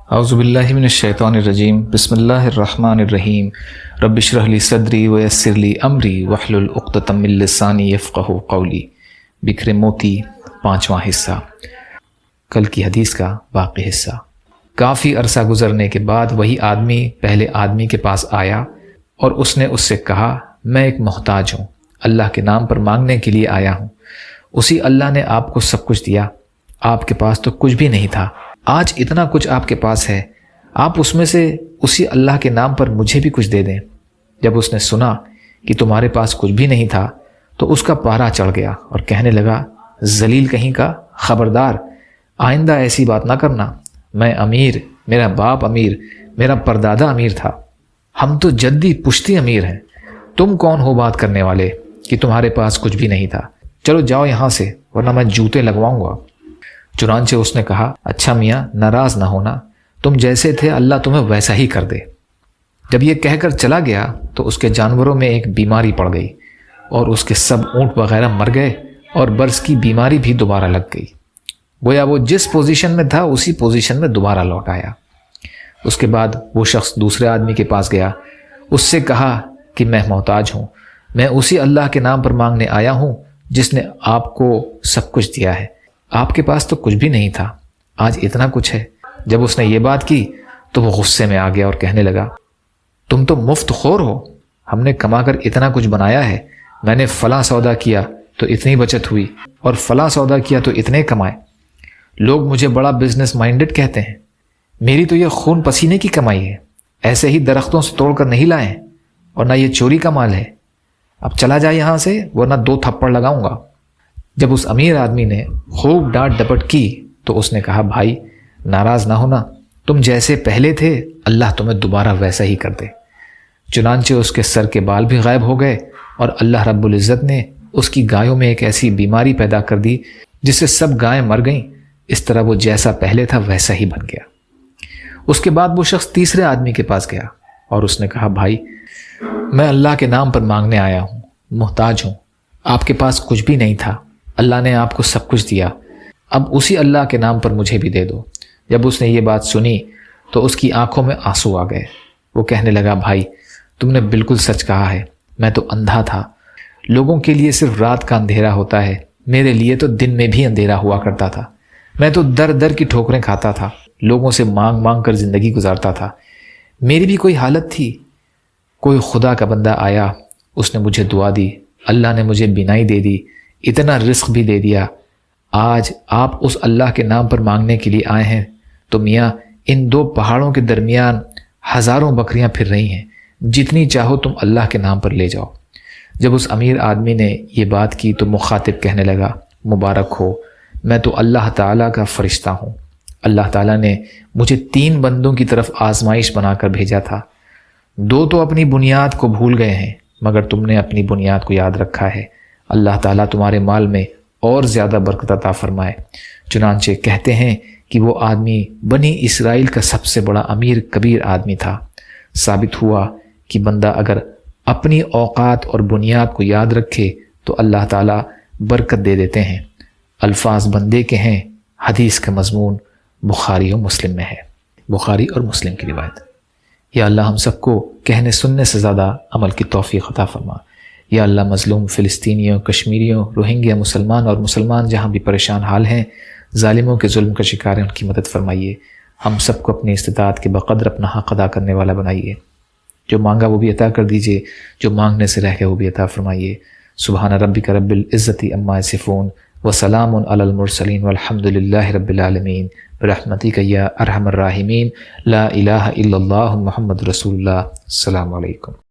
اعوذ باللہ من الشیطان الرجیم بسم اللہ الرحمن الرحیم رب اشرح لی صدری ویسر لی امری واحلل عقدۃ من لسانی یفقہوا قولی۔ بکھرے موتی 5واں حصہ، کل کی حدیث کا باقی حصہ۔ کافی عرصہ گزرنے کے بعد وہی آدمی پہلے آدمی کے پاس آیا اور اس نے اس سے کہا، میں ایک محتاج ہوں، اللہ کے نام پر مانگنے کے لیے آیا ہوں۔ اسی اللہ نے آپ کو سب کچھ دیا، آپ کے پاس تو کچھ بھی نہیں تھا، آج اتنا کچھ آپ کے پاس ہے، آپ اس میں سے اسی اللہ کے نام پر مجھے بھی کچھ دے دیں۔ جب اس نے سنا کہ تمہارے پاس کچھ بھی نہیں تھا تو اس کا پارا چڑھ گیا اور کہنے لگا، ذلیل کہیں کا، خبردار، آئندہ ایسی بات نہ کرنا۔ میں امیر، میرا باپ امیر، میرا پردادا امیر تھا، ہم تو جدی پشتی امیر ہیں، تم کون ہو بات کرنے والے کہ تمہارے پاس کچھ بھی نہیں تھا؟ چلو جاؤ یہاں سے ورنہ میں جوتے لگواؤں گا۔ چنانچہ اس نے کہا، اچھا میاں، ناراض نہ ہونا، تم جیسے تھے اللہ تمہیں ویسا ہی کر دے۔ جب یہ کہہ کر چلا گیا تو اس کے جانوروں میں ایک بیماری پڑ گئی اور اس کے سب اونٹ وغیرہ مر گئے اور برص کی بیماری بھی دوبارہ لگ گئی۔ گویا وہ جس پوزیشن میں تھا اسی پوزیشن میں دوبارہ لوٹ آیا۔ اس کے بعد وہ شخص دوسرے آدمی کے پاس گیا، اس سے کہا کہ میں محتاج ہوں، میں اسی اللہ کے نام پر مانگنے آیا ہوں جس نے آپ کو سب کچھ دیا ہے، آپ کے پاس تو کچھ بھی نہیں تھا، آج اتنا کچھ ہے۔ جب اس نے یہ بات کی تو وہ غصے میں آ گیا اور کہنے لگا، تم تو مفت خور ہو، ہم نے کما کر اتنا کچھ بنایا ہے، میں نے فلاں سودا کیا تو اتنی بچت ہوئی اور فلاں سودا کیا تو اتنے کمائے، لوگ مجھے بڑا بزنس مائنڈڈ کہتے ہیں، میری تو یہ خون پسینے کی کمائی ہے، ایسے ہی درختوں سے توڑ کر نہیں لائے اور نہ یہ چوری کا مال ہے، اب چلا جائے یہاں سے ورنہ 2 تھپڑ لگاؤں گا۔ جب اس امیر آدمی نے خوب ڈانٹ ڈپٹ کی تو اس نے کہا، بھائی ناراض نہ ہونا، تم جیسے پہلے تھے اللہ تمہیں دوبارہ ویسا ہی کر دے۔ چنانچہ اس کے سر کے بال بھی غائب ہو گئے اور اللہ رب العزت نے اس کی گایوں میں ایک ایسی بیماری پیدا کر دی جس سے سب گائیں مر گئیں، اس طرح وہ جیسا پہلے تھا ویسا ہی بن گیا۔ اس کے بعد وہ شخص تیسرے آدمی کے پاس گیا اور اس نے کہا، بھائی میں اللہ کے نام پر مانگنے آیا ہوں، محتاج ہوں، آپ کے پاس کچھ بھی نہیں تھا، اللہ نے آپ کو سب کچھ دیا، اب اسی اللہ کے نام پر مجھے بھی دے دو۔ جب اس نے یہ بات سنی تو اس کی آنکھوں میں آنسو آ گئے، وہ کہنے لگا، بھائی تم نے بالکل سچ کہا ہے، میں تو اندھا تھا، لوگوں کے لیے صرف رات کا اندھیرا ہوتا ہے، میرے لیے تو دن میں بھی اندھیرا ہوا کرتا تھا، میں تو در در کی ٹھوکریں کھاتا تھا، لوگوں سے مانگ مانگ کر زندگی گزارتا تھا، میری بھی کوئی حالت تھی، کوئی خدا کا بندہ آیا، اس نے مجھے دعا دی، اللہ نے مجھے بینائی دے دی، اتنا رزق بھی دے دیا، آج آپ اس اللہ کے نام پر مانگنے کے لیے آئے ہیں تو میاں ان 2 پہاڑوں کے درمیان ہزاروں بکریاں پھر رہی ہیں، جتنی چاہو تم اللہ کے نام پر لے جاؤ۔ جب اس امیر آدمی نے یہ بات کی تو مخاطب کہنے لگا، مبارک ہو، میں تو اللہ تعالیٰ کا فرشتہ ہوں، اللہ تعالیٰ نے مجھے 3 بندوں کی طرف آزمائش بنا کر بھیجا تھا، 2 تو اپنی بنیاد کو بھول گئے ہیں مگر تم نے اپنی بنیاد کو یاد رکھا ہے، اللہ تعالیٰ تمہارے مال میں اور زیادہ برکت عطا فرمائے۔ چنانچہ کہتے ہیں کہ وہ آدمی بنی اسرائیل کا سب سے بڑا امیر کبیر آدمی تھا۔ ثابت ہوا کہ بندہ اگر اپنی اوقات اور بنیاد کو یاد رکھے تو اللہ تعالیٰ برکت دے دیتے ہیں۔ الفاظ بندے کے ہیں، حدیث کا مضمون بخاری و مسلم میں ہے، بخاری اور مسلم کی روایت۔ یا اللہ ہم سب کو کہنے سننے سے زیادہ عمل کی توفیق عطا فرما۔ یا اللہ مظلوم فلسطینیوں، کشمیریوں، روہنگیا مسلمان اور مسلمان جہاں بھی پریشان حال ہیں، ظالموں کے ظلم کا شکار ہیں، ان کی مدد فرمائیے۔ ہم سب کو اپنی استطاعت کے بقدر اپنا حق ادا کرنے والا بنائیے، جو مانگا وہ بھی عطا کر دیجیے، جو مانگنے سے رہ گئے وہ بھی عطا فرمائیے۔ سبحان ربک رب العزت عما یصفون وسلام علی المرسلین والحمد للہ رب العالمین برحمتک یا ارحم الراحمین لا الہ الا اللہ محمد رسول اللہ۔ السلام علیکم۔